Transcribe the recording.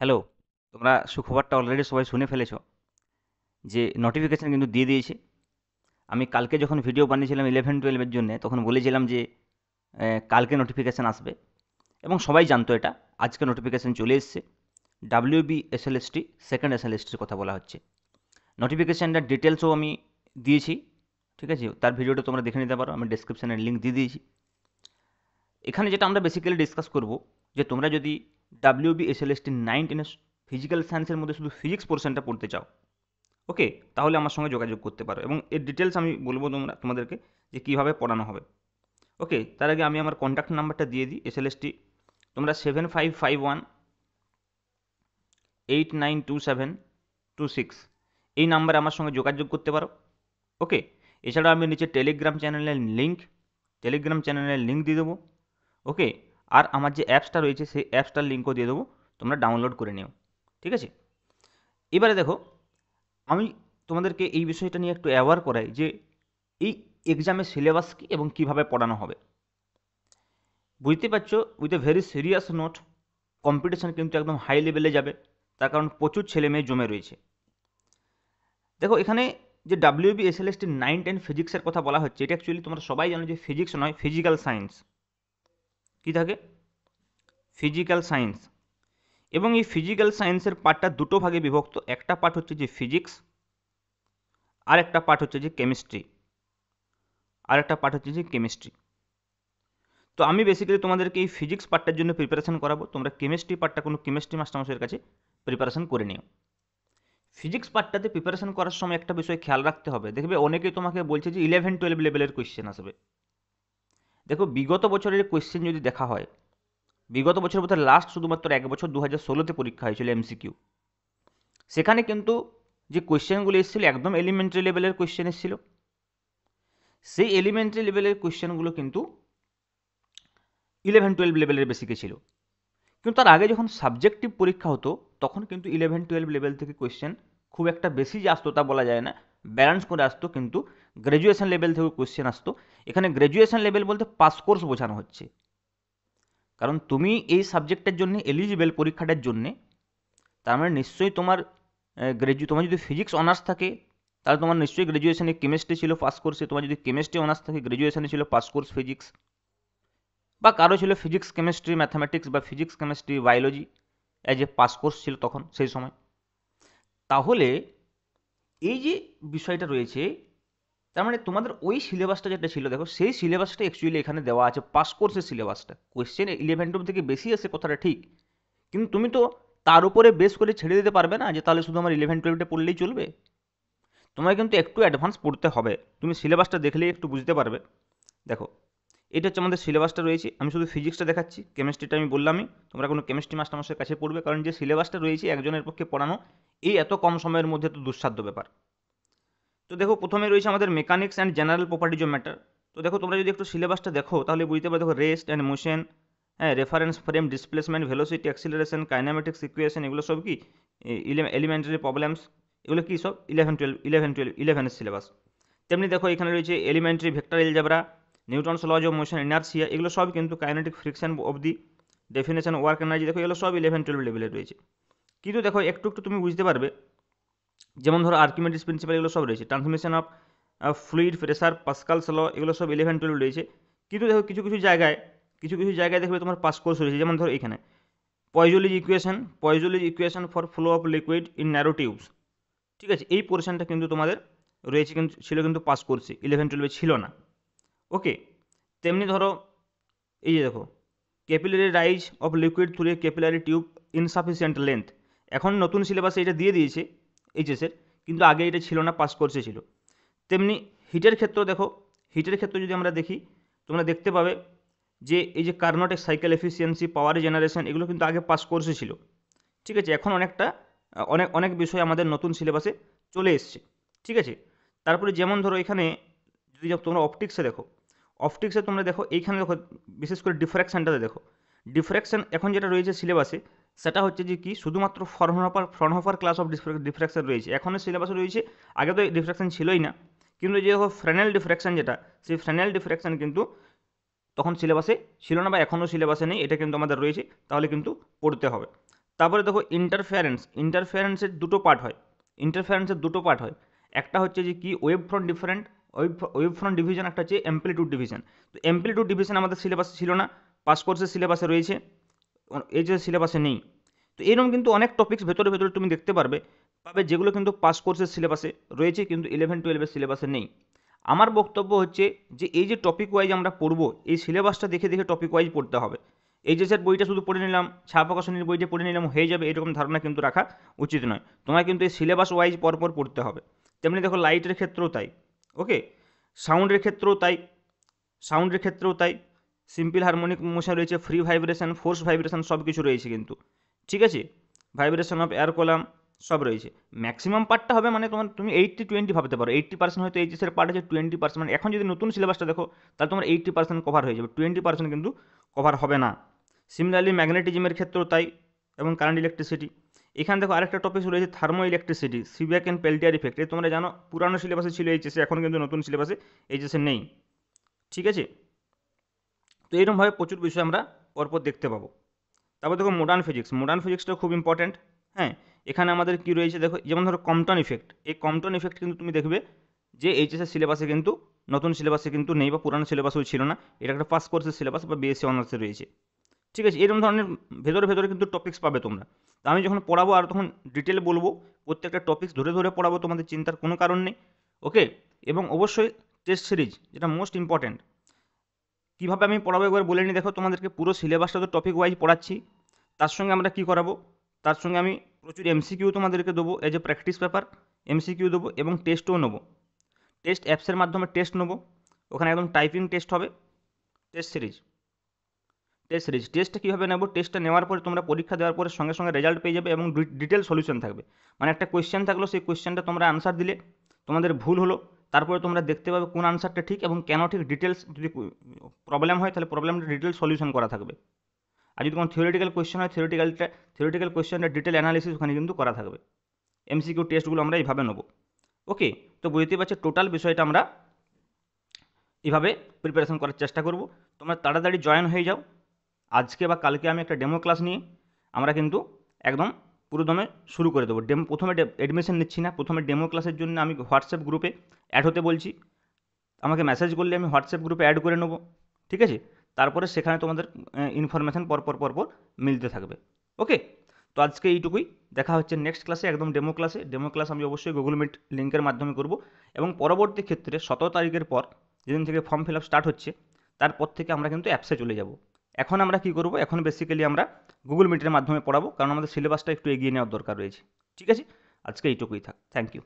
Hello, তোমরা সুখবরটা already সবাই শুনে ফেলেছো যে নোটিফিকেশন কিন্তু দিয়ে দিয়েছে। আমি কালকে যখন ভিডিও বানিয়েছিলাম 11-12 এর জন্য তখন বলেছিলাম যে কালকে নোটিফিকেশন আসবে এবং সবাই জানতো এটা। আজকে নোটিফিকেশন চলে এসেছে। ডাব্লিউবি এসএলএসটি সেকেন্ড এসএলএসটির কথা বলা হচ্ছে। নোটিফিকেশানটার ডিটেলসও আমি দিয়েছি, ঠিক আছে? তার ভিডিওটা তোমরা দেখে নিতে পারো, আমি ডেসক্রিপশানের লিঙ্ক দিয়ে দিয়েছি। এখানে যেটা আমরা বেসিক্যালি ডিসকাস করব যে তোমরা যদি ডাব্লিউবি এসএলএসটি 9-10 ফিজিক্যাল সায়েন্সের মধ্যে শুধু ফিজিক্স পোর্শনটা পড়তে চাও, ওকে, তাহলে আমার সঙ্গে যোগাযোগ করতে পারো এবং এর ডিটেলস আমি বলবো তোমাদেরকে যে কীভাবে পড়ানো হবে। ওকে, তার আগে আমি আমার কন্ট্যাক্ট নাম্বারটা দিয়ে দিই। এসএলএসটি তোমরা 7551 892726 এই নাম্বারে আমার সঙ্গে যোগাযোগ করতে পারো। ওকে, এছাড়া আমি নিচে টেলিগ্রাম চ্যানেলের লিঙ্ক দিয়ে দেবো। ওকে, আর আমার যে অ্যাপসটা রয়েছে সেই অ্যাপসটার লিঙ্কও দিয়ে দেবো, তোমরা ডাউনলোড করে নিও। ঠিক আছে, এবারে দেখো, আমি তোমাদেরকে এই বিষয়টা নিয়ে একটু অ্যাওয়ার করাই যে এই এক্সামের সিলেবাস কী এবং কীভাবে পড়ানো হবে। বুঝতে পারছো, with a very serious note, competition কিন্তু একদম হাই লেভেলে যাবে, তার কারণ প্রচুর ছেলে মেয়ে জমে রয়েছে। দেখো এখানে যে ডাব্লিউবি এসএলএসটি 9-10 ফিজিক্সের কথা বলা হচ্ছে, এটা অ্যাকচুয়ালি তোমরা সবাই জানো যে ফিজিক্স নয়, ফিজিক্যাল সায়েন্স। কী থাকে? Physical science. এবং এই ফিজিক্যাল সায়েন্সের পার্টটা দুটো ভাগে বিভক্ত। একটা পার্ট হচ্ছে যে ফিজিক্স, আর একটা পার্ট হচ্ছে যে কেমিস্ট্রি। তো আমি বেসিক্যালি তোমাদেরকে এই ফিজিক্স পার্টটার জন্য প্রিপারেশন করাবো। তোমরা কেমিস্ট্রি পার্টটা কোনো কেমিস্ট্রি মাস্টারমশাইয়ের কাছে প্রিপারেশন করে নিও। ফিজিক্স পার্টটাতে প্রিপারেশন করার সময় একটা বিষয় খেয়াল রাখতে হবে। দেখবে অনেকেই তোমাকে বলছে যে 11-12 লেভেলের কোয়েশ্চেন আসবে। দেখো বিগত বছরের কোয়েশ্চেন যদি দেখা হয়, বিগত বছরের মধ্যে লাস্ট শুধুমাত্র এক বছর 2016তে পরীক্ষা হয়েছিল এমসিকিউ। সেখানে কিন্তু যে কোয়েশ্চেনগুলো এসেছিলো একদম এলিমেন্টারি লেভেলের কোয়েশ্চেন এসেছিল। সেই এলিমেন্টারি লেভেলের কোয়েশ্চেনগুলো কিন্তু 11-12 লেভেলের বেসিকে ছিল। কিন্তু তার আগে যখন সাবজেক্টিভ পরীক্ষা হতো তখন কিন্তু 11-12 লেভেল থেকে কোয়েশ্চেন খুব একটা বেশি যে আসতো তা বলা যায় না, ব্যালেন্স করে আসতো। কিন্তু গ্র্যাজুয়েশন লেভেল থেকে কোয়েশ্চেন আসতো। এখানে গ্র্যাজুয়েশন লেভেল বলতে পাস কোর্স বোঝানো হচ্ছে, কারণ তুমি এই সাবজেক্টের জন্য এলিজিবল পরীক্ষাটার জন্যে, তার মানে নিশ্চয়ই তোমার তোমার যদি ফিজিক্স অনার্স থাকে তাহলে তোমার নিশ্চয়ই গ্র্যাজুয়েশনে কেমিস্ট্রি ছিল পাস কোর্সে। তোমার যদি কেমিস্ট্রি অনার্স থাকে গ্র্যাজুয়েশনে ছিল পাস কোর্স ফিজিক্স, বা কারো ছিল ফিজিক্স কেমিস্ট্রি ম্যাথামেটিক্স বা physics chemistry biology as A pass course ছিল তখন সেই সময়। তাহলে এই যে বিষয়টা রয়েছে, তার মানে তোমাদের ওই সিলেবাসটা যেটা ছিল, দেখো সেই সিলেবাসটা অ্যাকচুয়ালি এখানে দেওয়া আছে, পাস কোর্সের সিলেবাসটা। কোয়েশ্চেন 11-12 থেকে বেশি আসে কথাটা ঠিক, কিন্তু তুমি তো তার উপরে বেস করে ছেড়ে দিতে পারবে না যে তাহলে শুধু আমার 11-12টা পড়লেই চলবে। তোমায় কিন্তু একটু অ্যাডভান্স পড়তে হবে। তুমি সিলেবাসটা দেখলেই একটু বুঝতে পারবে। দেখো এটা হচ্ছে আমাদের সিলেবাসটা রয়েছে। আমি শুধু ফিজিক্সটা দেখাচ্ছি, কেমিস্ট্রিটা আমি বললামই, তোমরা কোনো কেমিস্ট্রি মাস্টারমশাইয়ের কাছে পড়বে, কারণ যে সিলেবাসটা রয়েছে একজনের পক্ষে পড়ানো এই এত কম সময়ের মধ্যে তো দুঃসাধ্য ব্যাপার। তো দেখো প্রথমে রয়েছে আমাদের mechanics and general properties of matter. তো দেখো তোমরা যদি একটু সিলেবাসটা দেখো তাহলে বুঝতে পারবে। দেখো রেস্ট অ্যান্ড মোশন, হ্যাঁ, reference frame, displacement, velocity, acceleration, kinematics equation, এগুলো সব কি এলিমেন্টারি প্রবলেমস। এগুলো কি সব 11-12-11-11-11-এর সিলেবাস। তেমনি দেখো এখানে রয়েছে elementary vector algebra, Newton's lodge of motion, inertia, এগুলো সব কিন্তু kinetic friction of the definition work energy. দেখো এগুলো সব 11-12 লেভেলের রয়েছে। কিন্তু দেখো একটু একটু তুমি বুঝতে পারবে, যেমন ধরো আর্কিমিডিস প্রিন্সিপাল, এগুলো সব রয়েছে। ট্রান্সমিশন অফ ফ্লুইড, প্রেসার, পাস্কালস ল, এগুলো সব 11-12 রয়েছে। কিন্তু দেখো কিছু কিছু জায়গায় দেখবে তোমার পাস কোর্স রয়েছে। যেমন ধরো এখানে Poiseuille's equation for flow of liquid in narrow tubes, ঠিক আছে, এই পোর্শনটা কিন্তু তোমাদের রয়েছে, কিন্তু ছিল কিন্তু পাস কোর্সে, 11-12 ছিল না। ওকে, তেমনি ধরো এই যে দেখো capillary rise of liquid through a capillary tube insufficient length, এখন নতুন সিলেবাসে এটা দিয়ে দিয়েছে এইচএসের, কিন্তু আগে এটা ছিল না, পাস কোর্সে ছিল। তেমনি হিটের ক্ষেত্র দেখো, হিটের ক্ষেত্র যদি আমরা দেখি তোমরা দেখতে পাবে যে এই যে কার্নোটেক সাইকেল এফিসিয়েন্সি, পাওয়ার জেনারেশন, এগুলো কিন্তু আগে পাস কোর্সে ছিল। ঠিক আছে, এখন অনেকটা অনেক অনেক বিষয় আমাদের নতুন সিলেবাসে চলে এসছে। ঠিক আছে, তারপরে যেমন ধরো এখানে যদি তোমরা অপটিক্সে দেখো, অপটিক্সে তোমরা দেখো এইখানে দেখো বিশেষ করে ডিফ্র্যাকশানটাতে দেখো। ডিফ্র্যাকশান এখন যেটা রয়েছে সিলেবাসে সেটা হচ্ছে যে কি শুধুমাত্র ফ্রনহোফার ক্লাস অফ ডিফ্র্যাকশান রয়েছে এখনের সিলেবাসে রয়েছে। আগে তো ডিফ্র্যাকশান ছিলই না। কিন্তু যে দেখো ফ্রেনেল ডিফ্র্যাকশান যেটা, সেই ফ্রেনেল ডিফ্র্যাকশান কিন্তু তখন সিলেবাসে ছিল না বা এখনও সিলেবাসে নেই, এটা কিন্তু আমাদের রয়েছে, তাহলে কিন্তু পড়তে হবে। তারপরে দেখো ইন্টারফারেন্সের দুটো পার্ট হয়। একটা হচ্ছে যে কি ওয়েভ ফ্রন্ট ডিভিশন, একটা হচ্ছে অ্যাম্পলিটিউড ডিভিশন। তো অ্যাম্পলিটিউড ডিভিশন আমাদের সিলেবাসে ছিল না, পাস কোর্সের সিলেবাসে রয়েছে, এই যে সিলেবাসে নেই। তো এরকম কিন্তু অনেক টপিক্স ভেতরে ভেতরে তুমি দেখতে পাবে যেগুলো কিন্তু পাস কোর্সের সিলেবাসে রয়েছে কিন্তু 11-12 সিলেবাসে নেই। আমার বক্তব্য হচ্ছে যে এই যে টপিক ওয়াইজ আমরা পড়বো, এই সিলেবাসটা দেখে দেখে টপিক ওয়াইজ পড়তে হবে। এইচএসের বইটা শুধু পড়ে নিলাম, ছায়া প্রকাশনীর বইটা পড়ে নিলাম হয়ে যাবে, এরকম ধারণা কিন্তু রাখা উচিত নয়। তোমায় কিন্তু এই সিলেবাস ওয়াইজ পরপর পড়তে হবে। তেমনি দেখো লাইটের ক্ষেত্রেও তাই, ওকে, সাউন্ডের ক্ষেত্রেও তাই সিম্পল হারমোনিক মোশন রয়েছে, ফ্রি ভাইব্রেশন, ফোর্স ভাইব্রেশন সব কিছু রয়েছে কিন্তু, ঠিক আছে, ভাইব্রেশন অফ এয়ার কলাম সব রয়েছে। ম্যাক্সিমাম পার্টটা হবে মানে তুমি 80-20 ভাবতে পারো, 80% হয়তো এইচএসের পার্ট আছে, 20% মানে এখন যদি নতুন সিলেবাসটা দেখো তাহলে তোমার 80% কভার হয়ে যাবে, 20% কিন্তু কভার হবে না। সিমিলারলি ম্যাগনেটিজমের ক্ষেত্রেও তাই, এবং কারেন্ট ইলেকট্রিসিটি। এখানে দেখো আরেকটা টপিক রয়েছে thermoelectricity, Seebeck and Peltier effect. এই তোমরা জানো পুরানো সিলেবাসে ছিল এইচএসে, এখন কিন্তু নতুন সিলেবাসে এইচএসে নেই, ঠিক আছে। তো এইরকমভাবে প্রচুর বিষয় আমরা পরপর দেখতে পাবো। তারপর দেখো মডার্ন ফিজিক্সটাও খুব ইম্পর্ট্যান্ট। হ্যাঁ, এখানে আমাদের কি রয়েছে দেখো, যেমন ধরো কম্পটন ইফেক্ট, এই কম্পটন ইফেক্ট কিন্তু তুমি দেখবে যে এইচএসের সিলেবাসে কিন্তু, নতুন সিলেবাসে কিন্তু নেই, বা পুরানো সিলেবাসেও ছিল না, এটা একটা ফার্স্ট কোর্সের সিলেবাস বা বিএসসি অনার্সে রয়েছে, ঠিক আছে। এরকম ধরনের ভেতরে ভেতরে কিন্তু টপিক্স পাবে তোমরা। তো আমি যখন পড়াবো আর তখন ডিটেল বলবো, প্রত্যেকটা টপিক্স ধরে ধরে পড়াবো, তোমাদের চিন্তার কোনো কারণ নেই, ওকে। এবং অবশ্যই টেস্ট সিরিজ, যেটা মোস্ট ইম্পর্ট্যান্ট। কীভাবে আমি পড়াবো একবার বলে নিই, দেখো তোমাদেরকে পুরো সিলেবাসটা তো টপিক ওয়াইজ পড়াচ্ছি, তার সঙ্গে আমরা কি করাবো, তার সঙ্গে আমি প্রচুর এমসিকিউ তোমাদেরকে দেবো as a practice paper, MCQ দেবো এবং টেস্টও নেবো, টেস্ট অ্যাপসের মাধ্যমে টেস্ট নেবো, ওখানে একদম টাইপিং টেস্ট হবে। টেস্টটা কীভাবে নেবো, টেস্টটা নেওয়ার পরে তোমরা পরীক্ষা দেওয়ার পরে সঙ্গে সঙ্গে রেজাল্ট পেয়ে যাবে এবং ডিটেল সলিউশন থাকবে। মানে একটা কোয়েশ্চেন থাকলো, সেই কোয়েশ্চেনটা তোমরা আনসার দিলে, তোমাদের ভুল হলো, তারপরে তোমরা দেখতে পাবে কোন আনসারটা ঠিক এবং কেন ঠিক, ডিটেলস, যদি প্রবলেম হয় তাহলে প্রবলেমটা ডিটেল সলিউশন করা থাকবে। আর যদি কোনো থিওরিটিক্যাল কোয়েশ্চেন হয়, থিওরিটিক্যাল কোয়েশ্চেনটা ডিটেল অ্যানালিসিস ওখানে কিন্তু করা থাকবে। এমসিকিউ টেস্টগুলো আমরা এইভাবে নেবো, ওকে। তো বুঝতেই পারছো টোটাল বিষয়টা আমরা এইভাবে প্রিপারেশন করার চেষ্টা করব। তোমরা তাড়াতাড়ি জয়েন হয়ে যাও। আজকে বা কালকে আমি একটা ডেমো ক্লাস নিয়ে আমরা কিন্তু একদম পুরোদমে শুরু করে দেবো। প্রথমে অ্যাডমিশন নিচ্ছি না, প্রথমে ডেমো ক্লাসের জন্য আমি হোয়াটসঅ্যাপ গ্রুপে অ্যাড হতে বলছি। আমাকে মেসেজ করলে আমি হোয়াটসঅ্যাপ গ্রুপে অ্যাড করে নেবো, ঠিক আছে। তারপরে সেখানে তোমাদের ইনফরমেশান পরপর মিলতে থাকবে, ওকে। তো আজকে এইটুকুই, দেখা হচ্ছে নেক্সট ক্লাসে, একদম ডেমো ক্লাস আমি অবশ্যই গুগল মিট লিঙ্কের মাধ্যমে করব। এবং পরবর্তী ক্ষেত্রে 17 তারিখের পর, যেদিন থেকে ফর্ম ফিল আপ স্টার্ট হচ্ছে, তারপর থেকে আমরা কিন্তু অ্যাপসে চলে যাব। এখন আমরা কি করব, এখন বেসিক্যালি আমরা গুগল মিটের মাধ্যমে পড়াবো, কারণ আমাদের সিলেবাসটা একটু এগিয়ে নেওয়ার দরকার রয়েছে, ঠিক আছে। আজকে এইটুকুই থাক, থ্যাংক ইউ।